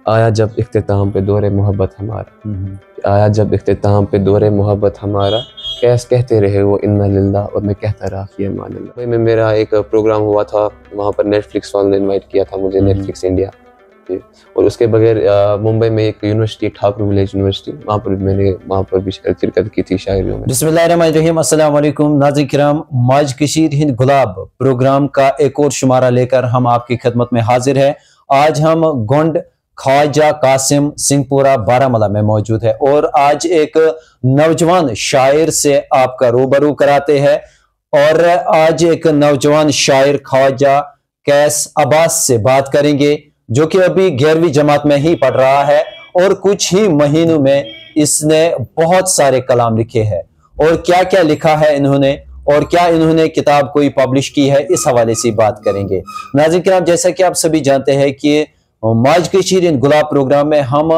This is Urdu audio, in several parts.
آیا جب اختتام پہ دور محبت ہمارا، آیا جب اختتام پہ دور محبت ہمارا، کہتے رہے وہ انا للہ، اور میں کہتا رہا فی امان اللہ۔ ممبئی میں میرا ایک پروگرام ہوا تھا، وہاں پر نیٹ فلکس والوں نے انوائٹ کیا تھا مجھے، نیٹ فلکس انڈیا، اور اس کے بغیر ممبئی میں ایک یونیورسٹی ٹھاکر ولیج یونیورسٹی، وہاں پر بھی شرکت کی تھی شاعریوں میں۔ بسم اللہ الرحمن الرحیم، السلام علیکم ناظرین کرام، ماج کشیر ہند گلاب پروگرام کا ایک اور شمارہ لے کر ہم آپ کی خدمت میں حاضر ہیں۔ آج ہم گونڈ خواجہ قاسم سنگھ پورہ بارہمولہ میں موجود ہے، اور آج ایک نوجوان شاعر سے آپ کا روبرو کراتے ہیں، اور آج ایک نوجوان شاعر خواجہ قیس عباس سے بات کریں گے، جو کہ ابھی 11ویں جماعت میں ہی پڑھ رہا ہے، اور کچھ ہی مہینوں میں اس نے بہت سارے کلام لکھے ہیں، اور کیا کیا لکھا ہے انہوں نے، اور کیا انہوں نے کتاب کوئی پبلش کی ہے، اس حوالے سے بات کریں گے۔ ناظرین کرام، جیسا کہ آپ سبھی جانتے ہیں کہ ماج کشیر ہند گلاب پروگرام میں ہم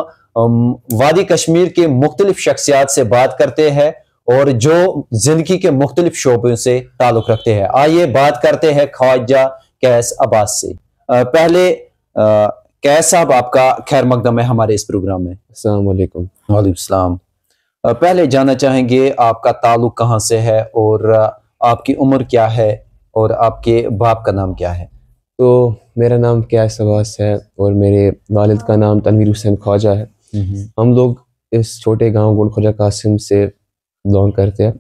وادی کشمیر کے مختلف شخصیات سے بات کرتے ہیں، اور جو زندگی کے مختلف شعبوں سے تعلق رکھتے ہیں۔ آئیے بات کرتے ہیں خواجہ قیس عباس سے۔ پہلے قیس صاحب، آپ کا خیر مقدم ہے ہمارے اس پروگرام میں۔ السلام علیکم۔ وعلیکم السلام۔ پہلے جاننا چاہیں گے آپ کا تعلق کہاں سے ہے، اور آپ کی عمر کیا ہے، اور آپ کے باپ کا نام کیا ہے؟ تو میرا نام قیس عباس ہے، اور میرے والد کا نام تنویر حسین خواجہ ہے۔ ہم لوگ اس چھوٹے گاؤں گونڈ خواجہ قاسم سے بلانگ کرتے ہیں۔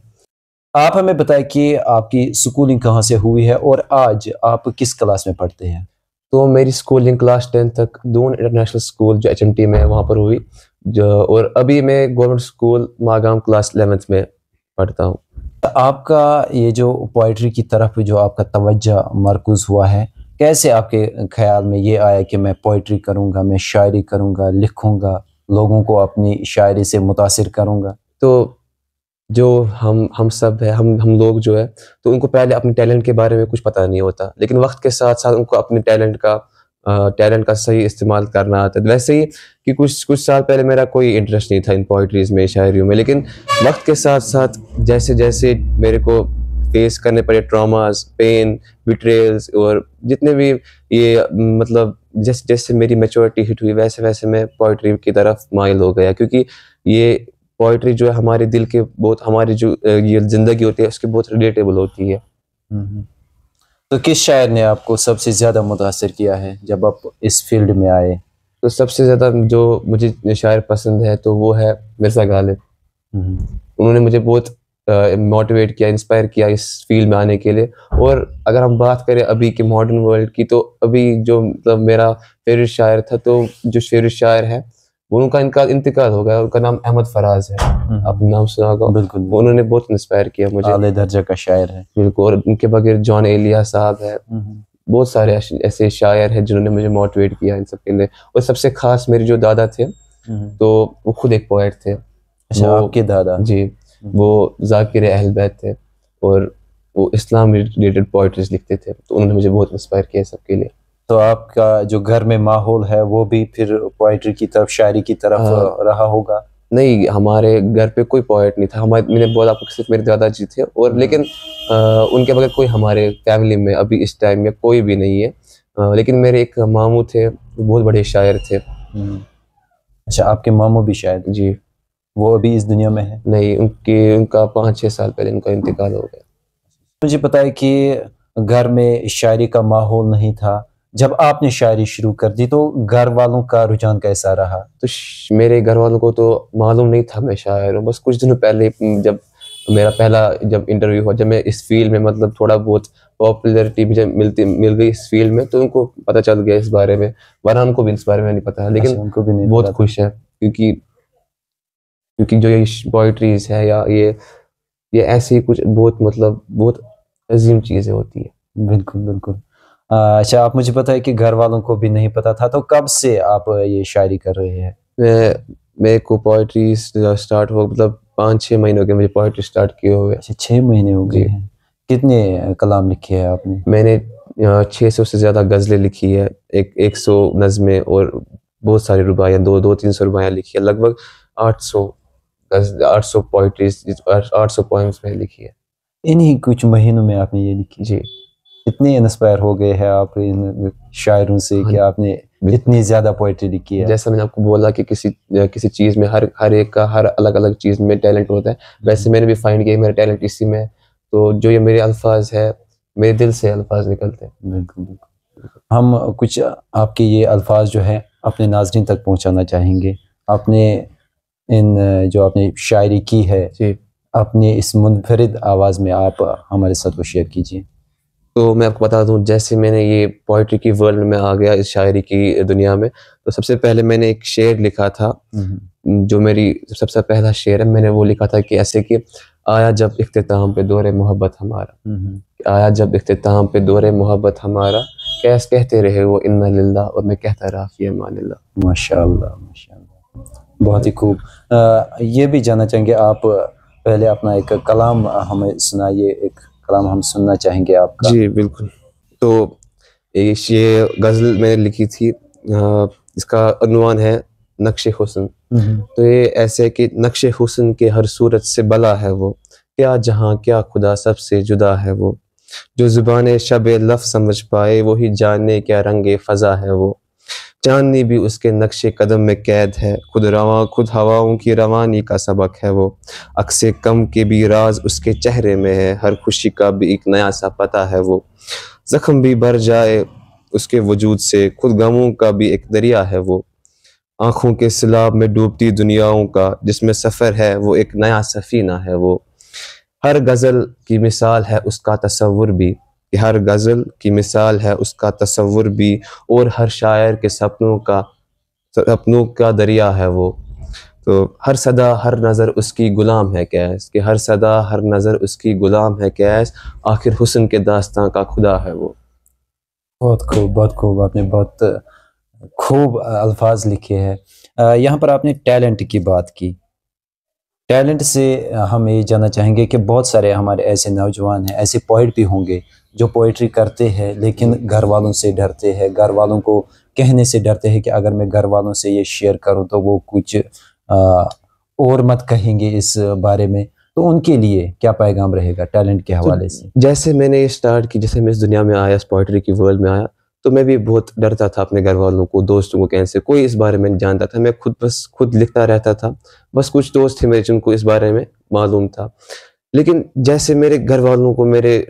آپ ہمیں بتائیں کہ آپ کی سکولنگ کہاں سے ہوئی ہے، اور آج آپ کس کلاس میں پڑھتے ہیں؟ تو میری سکولنگ کلاس 10 تک دون انٹرنیشنل سکول جو HMT میں ہے وہاں پر ہوئی، اور ابھی میں government school Magam class 11th میں پڑھتا ہوں۔ آپ کا یہ جو پوئٹری کی طرف جو آپ کا توجہ مرکوز ہوا ہے، کیسے آپ کے خیال میں یہ آیا کہ میں پوئٹری کروں گا، میں شاعری کروں گا، لکھوں گا، لوگوں کو اپنی شاعری سے متاثر کروں گا؟ تو جو ہم سب ہے، ہم لوگ جو ہے، تو ان کو پہلے اپنے ٹیلنٹ کے بارے میں کچھ پتہ نہیں ہوتا، لیکن وقت کے ساتھ ساتھ ان کو اپنے ٹیلنٹ کا صحیح استعمال کرنا آتا ہے۔ ویسے ہی کہ کچھ سال پہلے میرا کوئی انٹرسٹ نہیں تھا ان پوئٹریز میں، شاعریوں میں، لیکن وقت کے ساتھ ساتھ جیسے جیسے میرے کو فیس کرنے پڑے ٹراماز، پین، بیٹریلز، اور جتنے بھی یہ مطلب جیسے جیسے میری میچورٹی ہٹ ہوئی، ویسے ویسے میں پوئٹری کی طرف مائل ہو گیا، کیونکہ یہ پوئٹری جو ہے ہمارے دل کے بہت، ہماری جو یہ زندگی ہوتی ہے اس کے بہت ریلیٹیبل ہوتی ہے۔ تو کس شاعر نے آپ کو سب سے زیادہ متاثر کیا ہے جب آپ اس فیلڈ میں آئے؟ تو سب سے زیادہ جو مجھے شاعر پسند ہے تو وہ ہے مرزا غالب۔ انہوں نے مجھے بہت موٹیویٹ کیا، انسپائر کیا اس فیلڈ میں آنے کے لیے۔ اور اگر ہم بات کریں ابھی کے ماڈرن ورلڈ کی، تو ابھی جو مطلب میرا فیوریٹ شاعر تھا، تو جو فیوریٹ شاعر ہے ان کا انتقال ہو گیا، ان کا نام احمد فراز ہے، آپ نے نام سنا ہوگا۔ بالکل، انہوں نے بہت انسپائر کیا مجھے، اعلی درجے کا شاعر ہے۔ بالکل، اور ان کے بغیر جان ایلیا صاحب ہے، بہت سارے ایسے شاعر ہیں جنہوں نے مجھے موٹیویٹ کیا ان سب کے لیے۔ اور سب سے خاص میرے جو دادا تھے، تو وہ خود ایک پوئٹ تھے۔ اچھا، آپ کے دادا؟ جی، وہ ذاکر اہل بیت تھے، اور وہ اسلام ریلیٹڈ پوئٹریز لکھتے تھے، تو انہوں نے مجھے بہت انسپائر کیا سب کے لیے۔ تو آپ کا جو گھر میں ماحول ہے وہ بھی پھر پوئٹری کی طرف، شاعری کی طرف رہا ہوگا؟ نہیں، ہمارے گھر پہ کوئی پوئٹ نہیں تھا، میں نے بولا آپ کو صرف میرے دادا جی تھے، اور لیکن ان کے بغیر کوئی ہمارے فیملی میں ابھی اس ٹائم میں کوئی بھی نہیں ہے۔ لیکن میرے ایک ماموں تھے، وہ بہت بڑے شاعر تھے۔ اچھا، آپ کے ماموں بھی شاعر؟ جی۔ وہ ابھی اس دنیا میں ہے؟ نہیں، ان کا 5-6 سال پہلے ان کا انتقال ہو گیا۔ مجھے پتا ہے کہ گھر میں شاعری کا ماحول نہیں تھا، جب آپ نے شاعری شروع کر دی تو گھر والوں کا رجحان کیسا رہا؟ تو میرے گھر والوں کو تو معلوم نہیں تھا میں شاعر ہوں، بس کچھ دنوں پہلے جب میرا پہلا انٹرویو ہوا، جب میں اس فیلڈ میں مطلب تھوڑا بہت پاپولیرٹی مجھے مل گئی اس فیلڈ میں، تو ان کو پتہ چل گیا اس بارے میں، ورنہ ان کو بھی اس بارے میں نہیں پتا، لیکن ان کو بھی نہیں بہت خوش ہے، کیونکہ جو یہ پوئٹریز ہے یا یہ ایسی کچھ بہت عظیم چیزیں ہوتی ہیں۔ بالکل بالکل۔ اچھا، آپ مجھے پتا ہے کہ گھر والوں کو بھی نہیں پتا تھا، تو کب سے آپ یہ شاعری کر رہے ہیں؟ میرے کو پوئٹری اسٹارٹ ہو مطلب 5-6 مہینے ہو گئے مجھے پوئٹری اسٹارٹ کیے ہوئے۔ اچھا، 6 مہینے ہو گئے ہیں۔ کتنے کلام لکھے ہیں آپ نے؟ میں نے 600 سے زیادہ غزلیں لکھی ہے، 100 نظمیں، اور بہت ساری رباعیاں، 200-300 رباعیاں لکھی ہے، لگ بھگ 800 پوئٹریز، 800 پوئمز میں لکھی ہے۔ انہی کچھ مہینوں میں آپ نے یہ لکھی؟ جی۔ اتنے انسپائر ہو گئے ہیں آپ ان شاعروں سے کہ آپ نے اتنی زیادہ پوئٹری لکھی ہے. جیسا میں نے آپ کو بولا کہ کسی چیز میں ہر ایک کا ہر الگ الگ چیز میں ٹیلنٹ ہوتا ہے، ویسے میں نے بھی فائنڈ کیا میرا ٹیلنٹ اسی میں ہے. تو جو یہ میرے الفاظ ہے، میرے دل سے الفاظ نکلتے ہیں. بالکل بالکل. ہم کچھ آپ کے یہ الفاظ جو ہے اپنے ناظرین تک پہنچانا چاہیں گے. آپ نے جو آپ نے شاعری کی ہے جی، اپنی اس منفرد آواز میں آپ ہمارے ساتھ وہ شیئر کیجیے. تو میں آپ کو بتا دوں، جیسے میں نے یہ پوئٹری کی ورلڈ میں آ گیا، اس شاعری کی دنیا میں، تو سب سے پہلے میں نے ایک شعر لکھا تھا جو میری سب سے پہلا شعر ہے. میں نے وہ لکھا تھا کہ ایسے کہ آیا جب اختتام پہ دور محبت ہمارا، آیا جب اختتام پہ دور محبت ہمارا، کیس کہتے رہے وہ انا للہ، اور میں کہتا رہا فی امان اللہ. ماشاء اللہ ماشاء اللہ، بہت ہی خوب. یہ بھی جاننا چاہیں گے آپ پہلے اپنا ایک کلام ہمیں سنائیے، ایک کلام ہم سننا چاہیں گے آپ کا. جی بالکل. تو یہ غزل میں نے لکھی تھی، اس کا عنوان ہے نقش حسن. تو یہ ایسے کہ نقش حسن کے ہر صورت سے بلا ہے وہ، کیا جہاں کیا خدا سب سے جدا ہے وہ، جو زبان شب لفظ سمجھ پائے وہی جانے کیا رنگ فضا ہے وہ. چاندنی بھی اس کے نقش قدم میں قید ہے، خود رواں خود ہواؤں کی روانی کا سبق ہے وہ. عکس کم کے بھی راز اس کے چہرے میں ہے، ہر خوشی کا بھی ایک نیا سا پتہ ہے وہ. زخم بھی بھر جائے اس کے وجود سے، خود غموں کا بھی ایک دریا ہے وہ. آنکھوں کے سیلاب میں ڈوبتی دنیاؤں کا جس میں سفر ہے وہ ایک نیا سفینہ ہے وہ. ہر غزل کی مثال ہے اس کا تصور بھی، کہ ہر غزل کی مثال ہے اس کا تصور بھی، اور ہر شاعر کے سپنوں کا دریا ہے وہ. تو ہر صدا ہر نظر اس کی غلام ہے کیس، کہ ہر صدا ہر نظر اس کی غلام ہے کیس، آخر حسن کے داستاں کا خدا ہے وہ. بہت خوب بہت خوب، آپ نے بہت خوب الفاظ لکھے ہیں. یہاں پر آپ نے ٹیلنٹ کی بات کی. ٹیلنٹ سے ہم یہ جاننا چاہیں گے کہ بہت سارے ہمارے ایسے نوجوان ہیں، ایسے پوئٹ بھی ہوں گے جو پوئٹری کرتے ہیں لیکن گھر والوں سے ڈرتے ہیں، گھر والوں کو کہنے سے ڈرتے ہیں کہ اگر میں گھر والوں سے یہ شیئر کروں تو وہ کچھ اور مت کہیں گے اس بارے میں. تو ان کے لیے کیا پیغام رہے گا ٹیلنٹ کے حوالے سے؟ جیسے میں نے یہ اسٹارٹ کی، جیسے میں اس دنیا میں آیا، اس پوئٹری کی ورلڈ میں آیا، تو میں بھی بہت ڈرتا تھا اپنے گھر والوں کو، دوستوں کو کہنے سے. کوئی اس بارے میں نہیں جانتا تھا، میں خود لکھتا رہتا تھا. بس کچھ دوست تھے میرے جن کو اس بارے میں معلوم تھا. لیکن جیسے میرے گھر والوں کو، میرے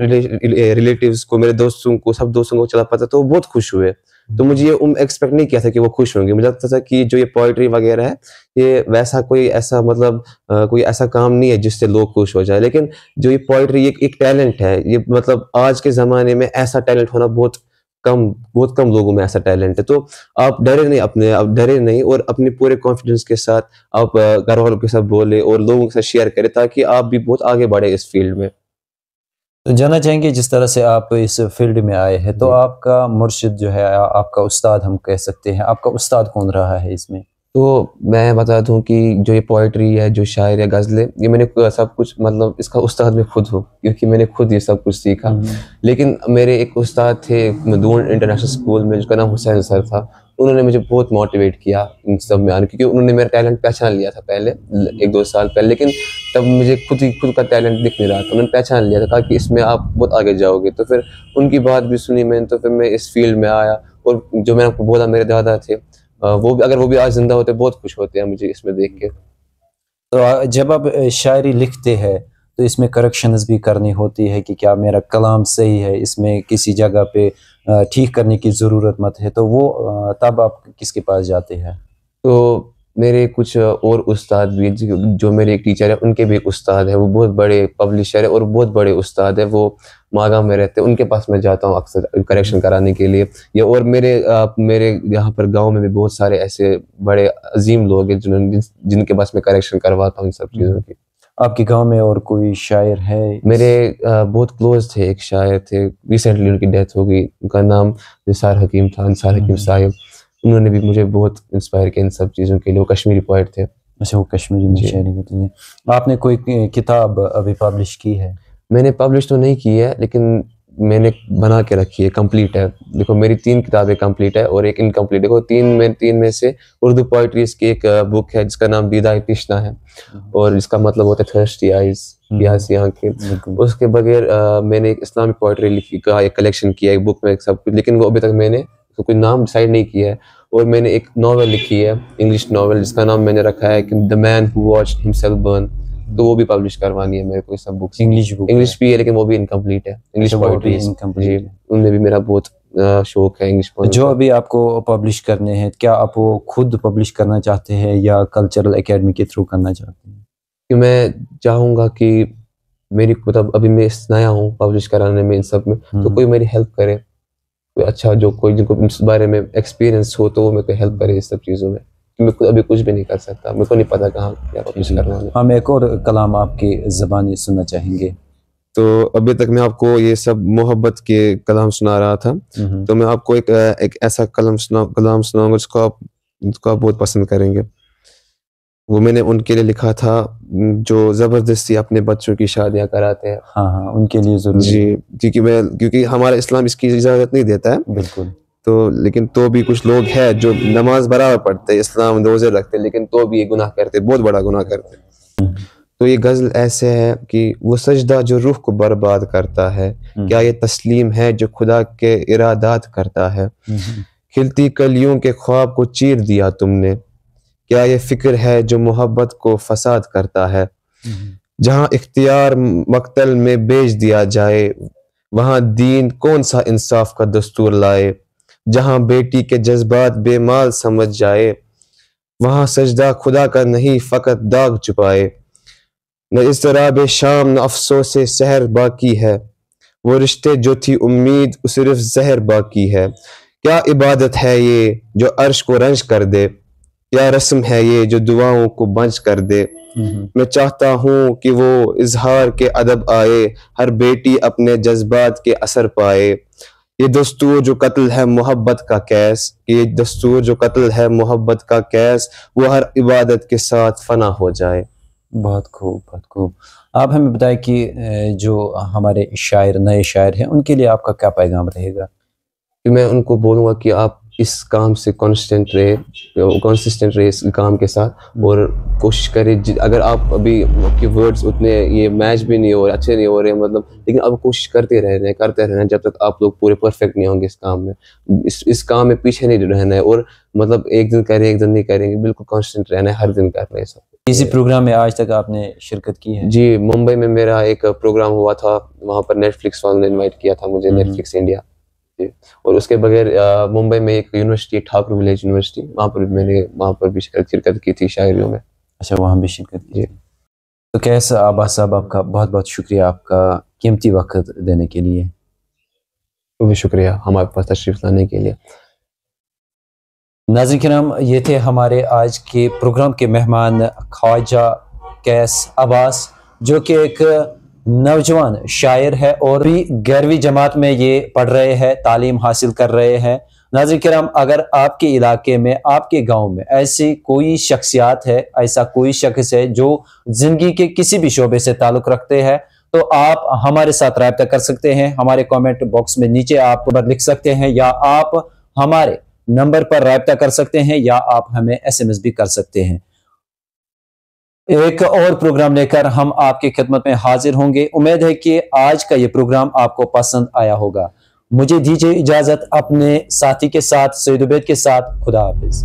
ریلیٹیوز کو، میرے دوستوں کو، سب دوستوں کو چلا پاتا تو وہ بہت خوش ہوئے. تو مجھے یہ ایکسپیکٹ نہیں کیا تھا کہ وہ خوش ہوں گے. مجھے لگتا تھا کہ جو یہ پوئٹری وغیرہ ہے یہ ویسا کوئی ایسا کام نہیں ہے جس سے لوگ خوش ہو جائے. لیکن جو یہ پوئٹری ایک ٹیلنٹ ہے، یہ مطلب آج کے زمانے میں ایسا ٹیلنٹ ہونا بہت کم لوگوں میں ایسا ٹیلنٹ ہے. تو آپ ڈرے نہیں اور اپنے پورے کانفیڈنس کے ساتھ آپ گھر والوں کے ساتھ بولے اور لوگوں کے ساتھ شیئر کریں تاکہ آپ بھی بہت آگے بڑھے اس فیلڈ میں. تو جاننا چاہیں گے جس طرح سے آپ اس فیلڈ میں آئے ہیں تو آپ کا مرشد جو ہے، آپ کا استاد ہم کہہ سکتے ہیں، آپ کا استاد کون رہا ہے اس میں؟ تو میں بتا دوں کہ جو یہ پوئٹری ہے، جو شاعر ہے، غزلیں، یہ میں نے سب کچھ مطلب اس کا استاد میں خود ہوں، کیونکہ میں نے خود یہ سب کچھ سیکھا. لیکن میرے ایک استاد تھے مدون انٹرنیشنل اسکول میں، جس کا نام حسین سر تھا. انہوں نے مجھے بہت موٹیویٹ کیا ان سب میں آنے، کیونکہ انہوں نے میرا ٹیلنٹ پہچان لیا تھا پہلے 1-2 سال پہلے. لیکن تب مجھے خود کا ٹیلنٹ دکھ نہیں رہا تھا. انہوں نے پہچان لیا تھا کہ اس میں آپ بہت آگے جاؤ گے. تو پھر ان کی بات بھی سنی میں نے، تو پھر میں اس فیلڈ میں آیا. اور جو میں نے آپ کو بولا، میرے دادا تھے، اگر وہ بھی آج زندہ ہوتے بہت خوش ہوتے ہیں مجھے اس میں دیکھ کے. تو جب آپ شاعری لکھتے ہیں تو اس میں کریکشنز بھی کرنی ہوتی ہے کہ کیا میرا کلام صحیح ہے، اس میں کسی جگہ پہ ٹھیک کرنے کی ضرورت مت ہے، تو وہ تب آپ کس کے پاس جاتے ہیں؟ تو میرے کچھ اور استاد بھی، جو میرے ایک ٹیچر ہے، ان کے بھی ایک استاد ہے، وہ بہت بڑے پبلشر ہے اور بہت بڑے استاد ہے. وہ ماگا میں رہتے ہیں، ان کے پاس میں جاتا ہوں اکثر کریکشن کرانے کے لیے. اور میرے یہاں پر گاؤں میں بھی بہت سارے ایسے بڑے عظیم لوگ ہیں جن کے پاس میں کریکشن کرواتا ہوں ان سب چیزوں کی. آپ کے گاؤں میں اور کوئی شاعر ہے؟ میرے بہت کلوز تھے، ایک شاعر تھے، ریسنٹلی ان کی ڈیتھ ہو گئی. ان کا نام نثار حکیم تھا، نثار حکیم صاحب. انہوں نے بھی مجھے بہت انسپائر کیا ان سب چیزوں کے لیے. وہ کشمیری پوئٹ تھے. اچھا، وہ کشمیری میں شاعری کرتے ہیں. آپ نے کوئی کتاب ابھی پبلش کی ہے؟ میں نے پبلش تو نہیں کی ہے، لیکن میں نے بنا کے رکھی ہے، کمپلیٹ ہے. دیکھو میری 3 کتابیں کمپلیٹ ہے اور ایک انکمپلیٹ. دیکھو تین میں سے اردو پوئٹریز کی ایک بک ہے جس کا نام بیدائے تشنا ہے، اور جس کا مطلب ہوتا ہے تھرسٹی آئیز، پیاسی آنکھیں. اس کے بغیر میں نے ایک اسلامی پوئٹری لکھی کا ایک کلیکشن کیا ہے ایک بک میں سب کچھ، لیکن وہ ابھی تک میں نے کوئی نام ڈیسائیڈ نہیں کیا ہے. اور میں نے ایک ناول لکھی ہے, انگلش ناول, جس کا نام میں نے رکھا ہے کہ دا مین ہو واچڈ ہمسیلف برن, تو وہ بھی پبلش کروانی ہے میرے کو. یہ سب بکس انگلش بھی ہے لیکن وہ بھی انکمپلیٹ ہے, انگلش پوئٹری. جی, ان میں بھی میرا بہت شوق ہے انگلش پڑھنے. جو ابھی آپ کو پبلش کرنے ہیں, کیا آپ وہ خود پبلش کرنا چاہتے ہیں یا کلچرل اکیڈمی کے تھرو کرنا چاہتے ہیں؟ کہ میں چاہوں گا کہ میری مطلب ابھی میں نیا ہوں پبلش کرانے میں ان سب میں, تو کوئی میری ہیلپ کرے, کوئی اچھا جو کوئی جن کو اس بارے میں ایکسپیرینس ہو تو وہ میرے کو ہیلپ کرے اس سب چیزوں میں. میں خود ابھی کچھ بھی نہیں کر سکتا, میرے کو نہیں پتا کہاں کیا پبلش کرنا ہے. ہم ایک اور کلام آپ کی زبانی سننا چاہیں گے. تو ابھی تک میں آپ کو یہ سب محبت کے کلام سنا رہا تھا, تو میں آپ کو ایک ایسا کلام سناؤں گا جس کو آپ بہت پسند کریں گے. وہ میں نے ان کے لیے لکھا تھا جو زبردستی اپنے بچوں کی شادیاں کراتے ہیں. ہاں, ان کے لیے ضروری. جی, کیونکہ ہمارا اسلام اس کی اجازت نہیں دیتا ہے. بالکل. تو لیکن تو بھی کچھ لوگ ہیں جو نماز برابر پڑھتے, اسلام روزے رکھتے, لیکن تو بھی یہ گناہ کرتے, بہت بڑا گناہ کرتے. تو یہ غزل ایسے ہے کہ وہ سجدہ جو روح کو برباد کرتا ہے, کیا یہ تسلیم ہے جو خدا کے ارادات کرتا ہے. کھلتی کلیوں کے خواب کو چیر دیا تم نے, کیا یہ فکر ہے جو محبت کو فساد کرتا ہے. جہاں اختیار مقتل میں بیچ دیا جائے, وہاں دین کون سا انصاف کا دستور لائے. جہاں بیٹی کے جذبات بے مال سمجھ جائے, وہاں سجدہ خدا کا نہیں فقط داغ چھپائے. نہ اضطراب شام نہ افسوس سحر باقی ہے, وہ رشتے جو تھی امید وہ صرف زہر باقی ہے. کیا عبادت ہے یہ جو عرش کو رنج کر دے, کیا رسم ہے یہ جو دعاؤں کو بنج کر دے. میں چاہتا ہوں کہ وہ اظہار کے ادب آئے, ہر بیٹی اپنے جذبات کے اثر پائے. یہ دستور جو قتل ہے محبت کا کیس, یہ دستور جو قتل ہے محبت کا کیس, وہ ہر عبادت کے ساتھ فنا ہو جائے. بہت خوب, بہت خوب. آپ ہمیں بتائیں کہ جو ہمارے شاعر, نئے شاعر ہیں, ان کے لیے آپ کا کیا پیغام رہے گا؟ کہ میں ان کو بولوں گا کہ آپ اس کام سے کنسسٹنٹ رہے اس کام کے ساتھ, اور کوشش کرے. اگر آپ ابھی آپ کے ورڈز اتنے یہ میچ بھی نہیں ہو رہے, اچھے نہیں ہو رہے مطلب, لیکن اب کوشش کرتے رہنا جب تک آپ لوگ پورے پرفیکٹ نہیں ہوں گے اس کام میں. اس کام میں پیچھے نہیں رہنا ہے, اور مطلب ایک دن کریں ایک دن نہیں کریں گے, بالکل کانسٹنٹ رہنا ہے, ہر دن کرنا ہے سب. اسی پروگرام میں آج تک آپ نے شرکت کی ہے؟ جی, ممبئی میں میرا ایک پروگرام ہوا تھا, وہاں پر نیٹ فلکس والوں نے انوائٹ کیا تھا مجھے, نیٹ فلکس انڈیا. اور اس کے بغیر ممبئی میں ایک یونیورسٹی ٹھاکر ولیج یونیورسٹی, وہاں پر بھی شرکت کی تھی شاعریوں میں. اچھا, وہاں بھی شرکت کی. تو کیسا عباس صاحب, آپ کا بہت بہت شکریہ آپ کا قیمتی وقت دینے کے لیے. بھی شکریہ ہمارے پاس تشریف لانے کے لیے. ناظرین کرام, یہ تھے ہمارے آج کے پروگرام کے مہمان خواجہ قیس عباس, جو کہ ایک نوجوان شاعر ہے اور بھی 11ویں جماعت میں یہ پڑھ رہے ہیں, تعلیم حاصل کر رہے ہیں. ناظرین کرام, اگر آپ کے علاقے میں, آپ کے گاؤں میں ایسی کوئی شخصیات ہے, ایسا کوئی شخص ہے جو زندگی کے کسی بھی شعبے سے تعلق رکھتے ہیں, تو آپ ہمارے ساتھ رابطہ کر سکتے ہیں. ہمارے کامنٹ باکس میں نیچے آپ لکھ سکتے ہیں, یا آپ ہمارے نمبر پر رابطہ کر سکتے ہیں, یا آپ ہمیں SMS بھی کر سکتے ہیں. ایک اور پروگرام لے کر ہم آپ کی خدمت میں حاضر ہوں گے. امید ہے کہ آج کا یہ پروگرام آپ کو پسند آیا ہوگا. مجھے دیجیے اجازت اپنے ساتھی کے ساتھ, سعید عبید کے ساتھ. خدا حافظ.